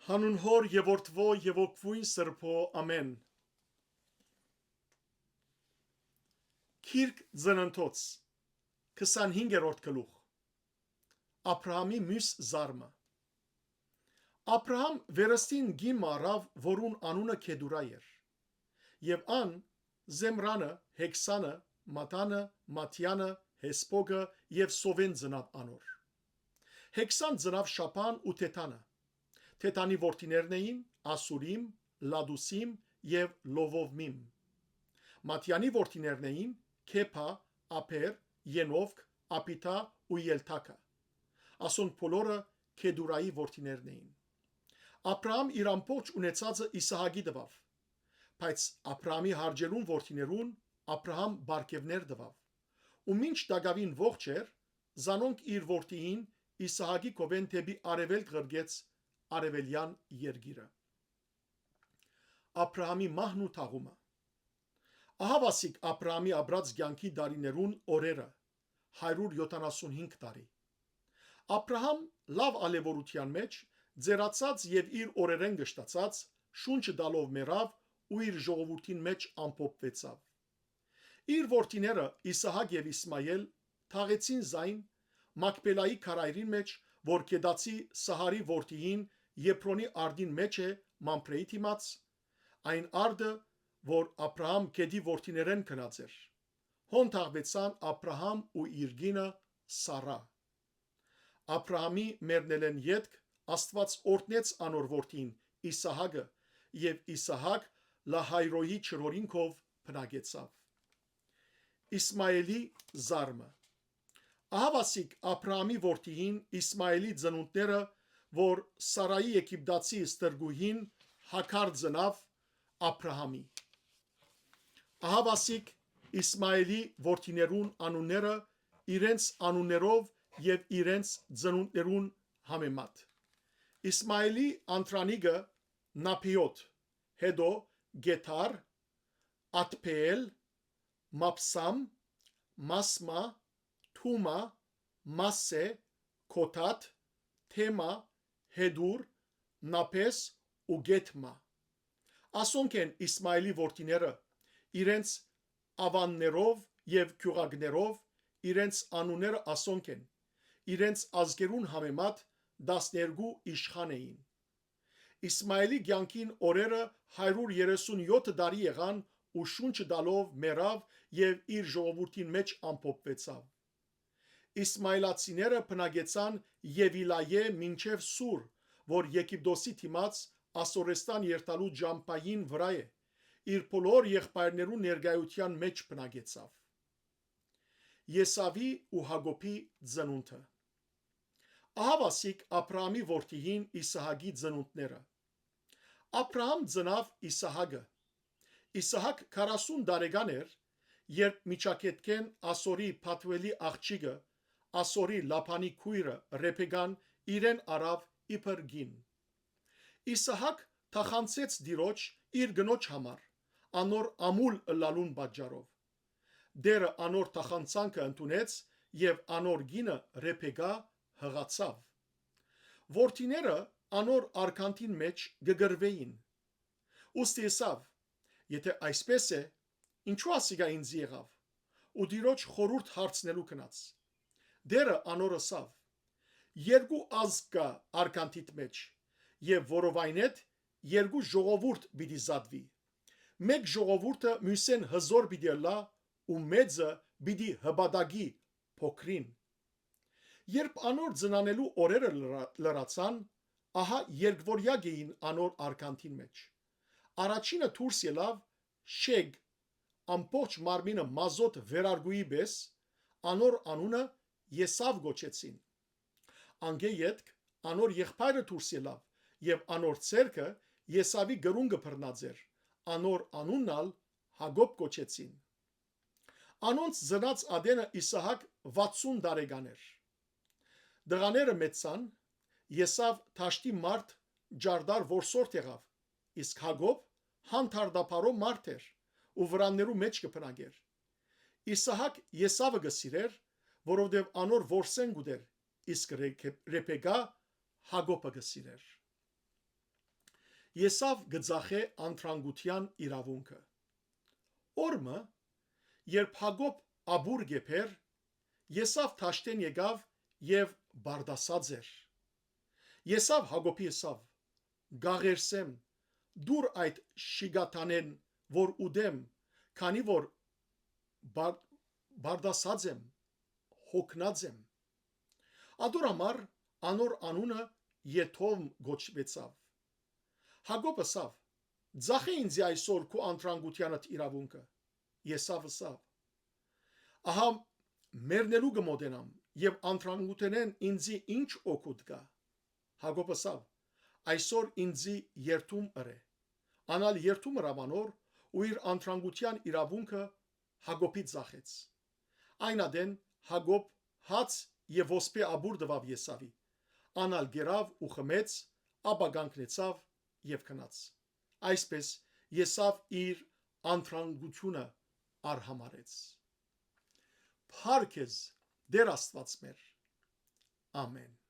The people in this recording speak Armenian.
Հանուն Հոր եւ Որդվո եւ Օգվույն Սրբո ամեն։ Քիրք ծննդոց 25-րդ գլուխ Աբրահամի մյուս զարմը։ Աբրահամ վերստին գին մարավ, որուն անունը Քեդուրա էր, եւ ան Զեմրանը, Հեքսանը, Մատանը, Մատյանը, Հեսպոգը եւ Սովեն ծնավ անոր։ Հեքսան ծնավ Շապան ու Թեթանը։ Թեթանի որդիներն էին Ասուրիմ, Լադուսիմ եւ Լովովմիմ։ Մատյանի որդիներն էին Քեփա, Ափեր, Ենովք, Ափիթա ու Ելթակա։ Ասոնք բոլորը Քեդուրայի որդիներն էին։ Աբրահամ իր ամբողջ ունեցածը Իսահակի տվավ, բայց Աբրահամի հարգելուն որդիներուն Աբրահամ բարգևներ տվավ։ Ու մինչ դակավին ողջ էր, զանոնք իր որդիին Իսահակի կովեն թեպի արևելք ղրգեց արևելյան երգիրը։ Աբրահամի մահն ու թաղումը։ Ահավասիկ Աբրահամի ապրած կյանքի տարիներուն օրերը 175 տարի։ Աբրահամ լավ ալևորության մեջ ձերացած եւ իր օրերեն գշտացած շունչը դալով մեռավ ու իր ժողովրդին մեջ ամփոփվեցավ։ Իր որդիները Իսահակ եւ Իսմայել թաղեցին զայն Մակպելայի քարայրին մեջ, որ Կեդացի Սահարի որդիին Եփրոնի արդին մեջ է Մամփրեի դիմաց, այն արդը, որ Աբրահամ Կեդի որդիներեն քնած էր։ Հոն թաղվեցան Աբրահամ ու իր կինը Սառա։ Աբրահամի մեռնելեն ետք Աստված օրհնեց անոր որդին Իսահակը, եւ Իսահակ Լահայրոյի չորինքով բնակեցավ։ Իսմայելի զարմը։ Ահավասիկ Աբրահամի որդիին Իսմայելի ծնունդները, որ Սարայի Եգիպտացի ստրգուհին Հագար ծնավ Աբրահամի։ Ահավասիկ Իսմայելի որդիներուն անունները իրենց անուններով եւ իրենց ծնունդներուն համեմատ։ Իսմայելի անտրանիգը Նափիոտ, հետո Գեթար, Աթփեել, Մապսամ, Մասմա, Թումա, Մասե, Քոթաթ, Թեմա, Հեդուր, Նափես ու Գեթմա։ Ասոնք են Իսմայելի որդիները իրենց ավաններով եւ քյուղակներով, իրենց անունները ասոնք են, իրենց ազգերուն համեմատ 12 իշխան էին։ Իսմայելի կյանքին օրերը 137 տարի եղան ու շունչը դալով մեռավ եւ իր ժողովրդին մեջ ամփոփվեցավ։ Իսմայելացիները բնակեցան Եվիլայե մինչև Սուր, որ Եգիպտոսի դիմաց Ասորեստան երթալու ջամփային վրա է, իր բոլոր եղբայրներու ներկայության մեջ բնակեցավ։ Եսավի ու Հակոբի ծնունդը։ Ահավասիկ Աբրահամի որդիին Իսահակի ծնունդները։ Աբրահամ ծնավ Իսահակը։ Իսահակ 40 տարեկան էր, երբ Միչակետքեն Ասորի Փաթուելի աղջիկը, Ասորի Լաբանի քույրը Ռեփեկան իրեն արավ իբր գին։ Իսահակ թախանցեց Տիրոջ իր գնոջ համար, անոր ամուլ ըլլալուն պատճառով։ Դերը անոր թախանցանքը ընդունեց եւ անոր գինը Ռեփեկա հղացավ։ Որդիները անոր արքանտին մեջ գգրվեին։ Ուստի ասավ. եթե այսպես է, ինչու ասիգա ինձ եղավ, ու Տիրոջ խորուրդ հարցնելու գնաց։ Դերը անոր ասավ. երկու ազգ կա արքանտիտ մեջ, եւ որովայն այդ երկու ժողովուրդ պիտի զատվի։ Մեկ ժողովուրդը մյուսեն հզոր պիտի լա, ու մեծը պիտի հպատակի փոքրին։ Երբ անոր ծնանելու օրերը լրացան, ահա երկվորյակ էին անոր արքանտին մեջ։ Առաջինը դուրս ելավ Շեգ, ամբողջ մարմինը մազոտ վերարգուի պես, անոր անունը Եսավ գոչեցին։ Անգե ետք անոր եղբայրը դուրս ելավ, եւ անոր ցերկը Եսավի գրունգը բռնած էր, անոր անունն ալ Հակոբ գոչեցին։ Անոնց ծնած ադենը Իսահակ 60 տարեկան էր։ Դղաները մեծան, Եսավ թաշտի մարդ ջարդար որսորդ եղավ, իսկ Հակոբ հանդարտապարո մարդ էր ու վրաններու մեջ կփնագեր։ Իսահակ Եսավը գսիրեր, որովհետև անոր որսեն գուդեր, իսկ Ռեփեկա Հակոբը գսիրեր։ Եսավ գծախե անթրանգության իրավունքը։ Օրմը, երբ Հակոբ աբուր գեփեր, Եսավ թաշտեն եկավ եւ բարդասած էր։ Եսավ Հակոբի եսավ. «Գաղերսեմ, դուր այդ շիգաթանեն, որ ուդեմ, քանի որ բարդասած եմ, հոգնած եմ»։ Ադոր համար անոր անունը Եթով գոչվեցավ։ Հակոբ ըսավ. «Ձախե ինձ այսօր քո անթրանգությանդ իրավունքը»։ Եսավ ըսավ. «Ահա մեռնելու կմոտենամ եւ անթրանգութենեն ինձի ինչ օգուտ կա»։ Հակոբ ըսավ. «Այսօր ինձի երթում ըրե»։ Անալ երթում հրամանոր ու իր անթրանգության իրավունքը Հակոբի ծախեց։ Այն ադեն Հակոբ հաց եւ ոսպե աբուր տվավ Եսավի։ Անալ գերավ ու խմեց, ապա կանգնեցավ եւ քնած։ Այսպես Եսավ իր անթրանգությունը արհամարեց։ Փառք Դեր Աստված մեր։ Ամեն։